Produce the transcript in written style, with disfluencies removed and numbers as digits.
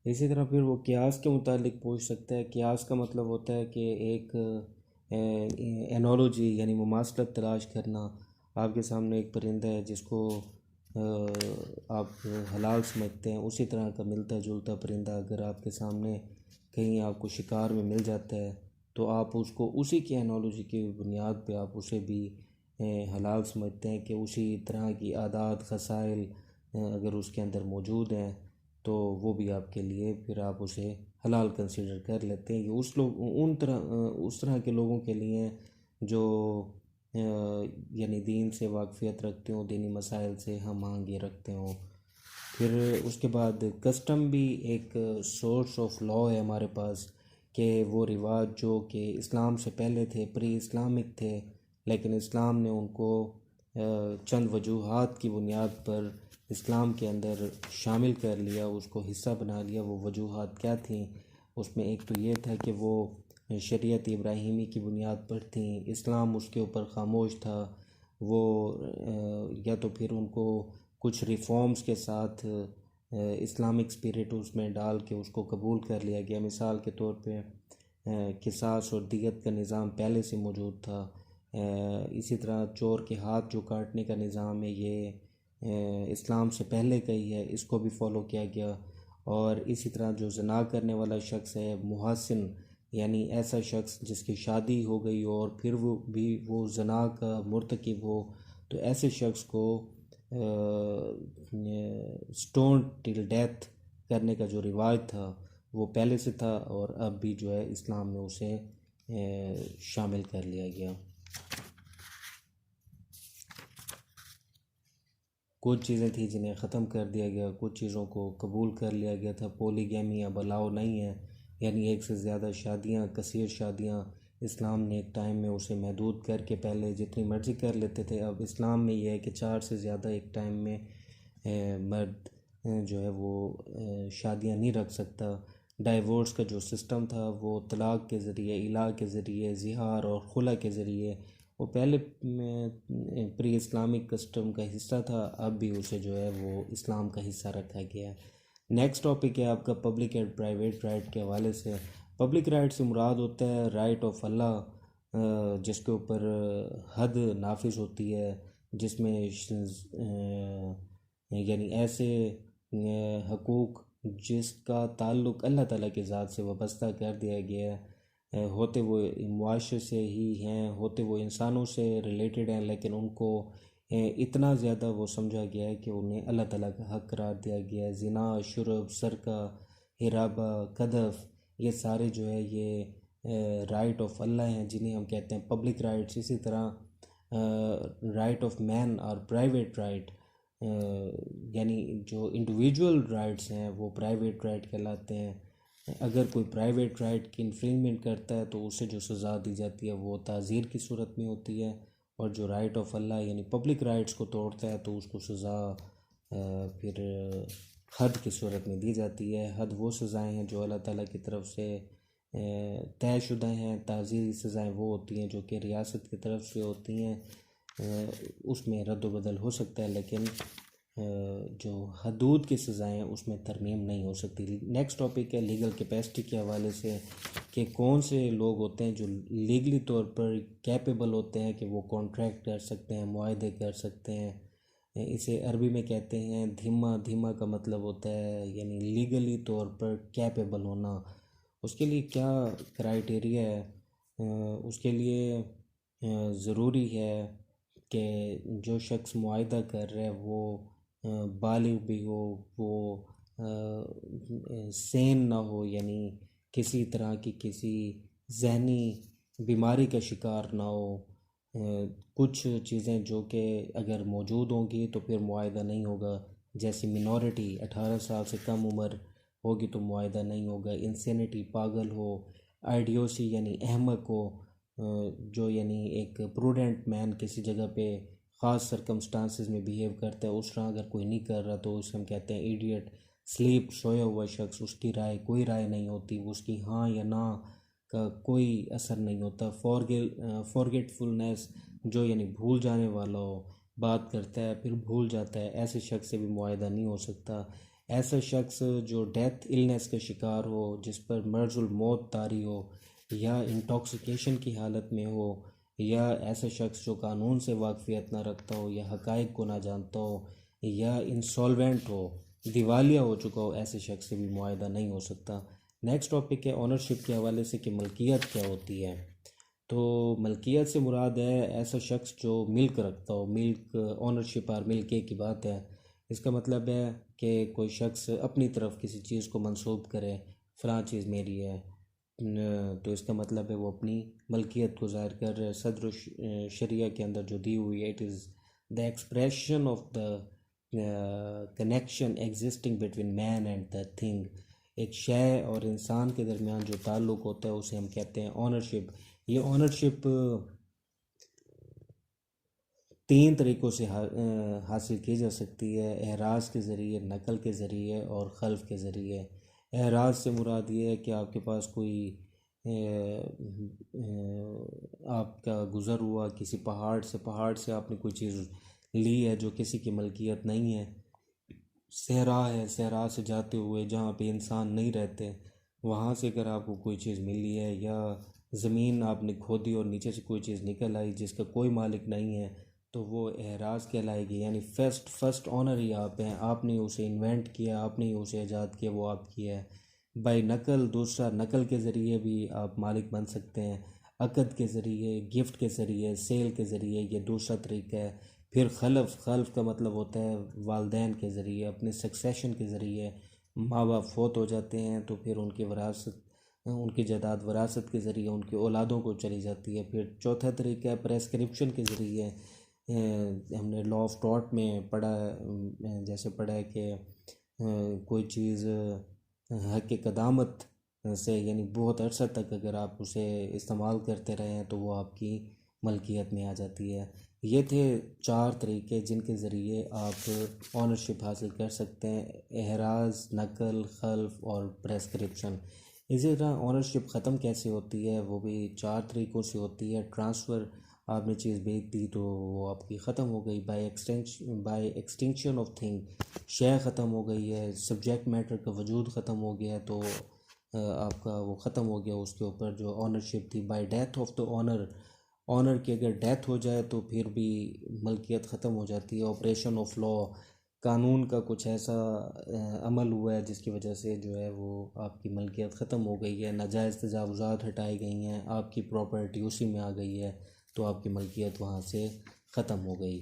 इसी तरह फिर वो क़ियास के मुतालिक पूछ सकता है। क़ियास का मतलब होता है कि एक एनोलॉजी यानी मुमासलत तलाश करना। आपके सामने एक परिंदा है जिसको आप हलाल समझते हैं, उसी तरह का मिलता जुलता परिंदा अगर आपके सामने कहीं आपको शिकार में मिल जाता है तो आप उसको उसी की एनोलॉजी की बुनियाद पे आप उसे भी हलाल समझते हैं कि उसी तरह की आदात खसाइल अगर उसके अंदर मौजूद हैं तो वो भी आपके लिए फिर आप उसे हलाल कंसीडर कर लेते हैं। ये उस तरह के लोगों के लिए हैं जो यानी दीन से वाकफ़ियत रखते हो, दीनी मसाइल से हम आगे रखते हो। फिर उसके बाद कस्टम भी एक सोर्स ऑफ लॉ है हमारे पास कि वो रिवाज जो कि इस्लाम से पहले थे, प्री इस्लामिक थे, लेकिन इस्लाम ने उनको चंद वजूहात की बुनियाद पर इस्लाम के अंदर शामिल कर लिया, उसको हिस्सा बना लिया। वो वजूहात क्या थी? उसमें एक तो ये था कि वो शरीयत इब्राहीमी की बुनियाद पर थी, इस्लाम उसके ऊपर ख़ामोश था। वो या तो फिर उनको कुछ रिफॉर्म्स के साथ इस्लामिक स्पिरिट उसमें डाल के उसको कबूल कर लिया गया। मिसाल के तौर पे किसास और दियत का निज़ाम पहले से मौजूद था। इसी तरह चोर के हाथ जो काटने का निज़ाम है ये इस्लाम से पहले का ही है, इसको भी फ़ॉलो किया गया। और इसी तरह जो ज़ना करने वाला शख्स है मुहसिन, यानी ऐसा शख्स जिसकी शादी हो गई हो और फिर वो ज़ना का मुर्तकिब हो, तो ऐसे शख्स को स्टोन टिल डेथ करने का जो रिवाज था वो पहले से था और अब भी जो है इस्लाम में उसे शामिल कर लिया गया। कुछ चीज़ें थी जिन्हें ख़त्म कर दिया गया, कुछ चीज़ों को कबूल कर लिया गया था। पोलीगैमी अब अलाउ नहीं है, यानी एक से ज़्यादा शादियाँ, कसीर शादियाँ। इस्लाम ने एक टाइम में उसे महदूद करके पहले जितनी मर्ज़ी कर लेते थे, अब इस्लाम में यह है कि 4 से ज़्यादा एक टाइम में मर्द जो है वो शादियाँ नहीं रख सकता। डाइवोर्स का जो सिस्टम था वो तलाक़ के ज़रिए, इला के ज़रिए, ज़िहार और खुला के ज़रिए, वो पहले प्री इस्लामिक कस्टम का हिस्सा था, अब भी उसे जो है वो इस्लाम का हिस्सा रखा गया है। नेक्स्ट टॉपिक है आपका पब्लिक एंड प्राइवेट राइट के हवाले से। पब्लिक राइट से मुराद होता है राइट ऑफ अल्लाह, जिसके ऊपर हद नाफिज होती है, जिसमें यानी ऐसे हकूक़ जिसका ताल्लुक़ अल्लाह ताला की ज़ात से वाबस्ता कर दिया गया है, होते वो मुआशरे से ही हैं, होते वो इंसानों से रिलेटेड हैं, लेकिन उनको इतना ज़्यादा वो समझा गया है कि उन्हें अल्लाह ताला का हक़ करार दिया गया है। ज़िना, शुरब, सरका, हिराबा, कदफ़, ये सारे जो है ये राइट ऑफ अल्लाह हैं, जिन्हें हम कहते हैं पब्लिक राइट्स। इसी तरह राइट ऑफ मैन और प्राइवेट राइट, यानी जो इंडिविजुअल राइट्स हैं वो प्राइवेट राइट कहलाते हैं। अगर कोई प्राइवेट राइट की इन्फ्रिंजमेंट करता है तो उसे जो सज़ा दी जाती है वो ताज़ीर की सूरत में होती है, और जो राइट ऑफ अल्लाह यानी पब्लिक राइट्स को तोड़ता है तो उसको सज़ा फिर हद की सूरत में दी जाती है। हद वो सज़ाएं हैं जो अल्लाह ताला की तरफ से तयशुदा हैं, ताज़ीरी सज़ाएं वो होती हैं जो कि रियासत की तरफ से होती हैं। उसमें रद्द-बदल हो सकता है, लेकिन जो हदूद की सज़ाएं हैं उसमें तरमीम नहीं हो सकती। नेक्स्ट टॉपिक है लीगल कैपेसिटी के हवाले से कि कौन से लोग होते हैं जो लीगली तौर पर कैपेबल होते हैं कि वो कॉन्ट्रैक्ट कर सकते हैं, मुआहदे कर सकते हैं। इसे अरबी में कहते हैं धिम्मा। धिम्मा का मतलब होता है यानी लीगली तौर पर कैपेबल होना। उसके लिए क्या क्राइटेरिया है? उसके लिए ज़रूरी है कि जो शख्स मुआहदा कर रहा है वो बालिग भी हो, वो सेन ना हो, यानी किसी तरह की किसी जहनी बीमारी का शिकार ना हो। कुछ चीज़ें जो कि अगर मौजूद होंगी तो फिर मुआहदा नहीं होगा, जैसे मिनॉरिटी 18 साल से कम उम्र होगी तो मुआहदा नहीं होगा, इंसेनिटी पागल हो, आइडियोसी यानी अहमक हो, जो यानी एक प्रूडेंट मैन किसी जगह पे ख़ास सरकमस्टांसिस में बिहेव करता है उस तरह अगर कोई नहीं कर रहा तो उसे हम कहते हैं इडियट। स्लीप, सोया हुआ शख्स, उसकी राय कोई राय नहीं होती, उसकी हाँ या ना का कोई असर नहीं होता। फॉरगेटफुलनेस, जो यानी भूल जाने वाला हो, बात करता है फिर भूल जाता है, ऐसे शख्स से भी मुआहदा नहीं हो सकता। ऐसा शख्स जो डेथ इलनेस का शिकार हो, जिस पर मर्जुल मौत तारी हो, या इंटॉक्सिकेशन की हालत में हो, या ऐसा शख्स जो कानून से वाकफियत ना रखता हो या हक़ाइक़ को ना जानता हो या इंसॉल्वेंट हो, दिवालिया हो चुका हो, ऐसे शख्स से भी मुआहदा नहीं हो सकता। नेक्स्ट टॉपिक है ओनरशिप के हवाले से कि मलकियत क्या होती है। तो मलकियत से मुराद है ऐसा शख्स जो मिल्क रखता हो, मिल्क ओनरशिप और मिल्क की बात है। इसका मतलब है कि कोई शख्स अपनी तरफ किसी चीज़ को मंसूब करे, फ़लाँ चीज़ मेरी है, तो इसका मतलब है वो अपनी मलकियत को ज़ाहिर कर रहे हैं। सदर शरिया के अंदर जो दी हुई है, it is the expression of the connection existing between man and the thing. एक शय और इंसान के दरमियान जो ताल्लुक़ होता है उसे हम कहते हैं ओनरशिप। ये ओनरशिप तीन तरीक़ों से हासिल की जा सकती है, एहराज़ के ज़रिए, नकल के ज़रिए और खल्फ़ के ज़रिए। एहराज़ से मुराद ये है कि आपके पास कोई आपका गुज़र हुआ किसी पहाड़ से आपने कोई चीज़ ली है जो किसी की मलकियत नहीं है। सहरा है, सहरा से जाते हुए जहाँ पे इंसान नहीं रहते, वहाँ से अगर आपको कोई चीज़ मिली है, या ज़मीन आपने खोदी और नीचे से कोई चीज़ निकल आई जिसका कोई मालिक नहीं है, तो वो एहराज़ कहलाएगी। यानी फर्स्ट ऑनर ही आप हैं, आपने उसे इन्वेंट किया, आपने ही उसे ईजाद किया, वो आपकी है। बाई नकल, दूसरा नकल के ज़रिए भी आप मालिक बन सकते हैं, अक़द के ज़रिए, गिफ्ट के ज़रिए, सेल के ज़रिए, ये दूसरा तरीका है। फिर खल्फ़ का मतलब होता है वालदैन के ज़रिए, अपने सक्सेशन के ज़रिए। माँ बाप फोत हो जाते हैं तो फिर उनकी वरासत, उनकी जायदाद वरासत के ज़रिए उनकी औलादों को चली जाती है। फिर चौथा तरीका है प्रेस्क्रिप्शन के ज़रिए। हमने लॉ ऑफ टॉर्ट में पढ़ा, जैसे पढ़ा है कि कोई चीज़ हक़ क़दामत से, यानी बहुत अरसा तक अगर आप उसे इस्तेमाल करते रहें तो वो आपकी मलकियत में आ जाती है। ये थे चार तरीके जिनके ज़रिए आप ओनरशिप हासिल कर सकते हैं, एहराज़, नकल, खल्फ़ और प्रेस्क्रिप्शन। इसी तरह ओनरशिप ख़त्म कैसे होती है, वो भी चार तरीक़ों से होती है। ट्रांसफ़र, आपने चीज़ बेच दी तो वो आपकी ख़त्म हो गई। बाय एक्सटिंक्शन ऑफ थिंग, शय ख़त्म हो गई है, सब्जेक्ट मैटर का वजूद ख़त्म हो गया है, तो आपका वो ख़त्म हो गया उसके ऊपर जो ओनरशिप थी। By death of the owner की अगर डेथ हो जाए तो फिर भी मलकियत ख़त्म हो जाती है। ऑपरेशन ऑफ लॉ, कानून का कुछ ऐसा अमल हुआ है जिसकी वजह से जो है वो आपकी मलकियत ख़त्म हो गई है, नाजायज़ तजावुज़ात हटाई गई हैं, आपकी प्रॉपर्टी उसी में आ गई है, तो आपकी मलकियत वहाँ से ख़त्म हो गई।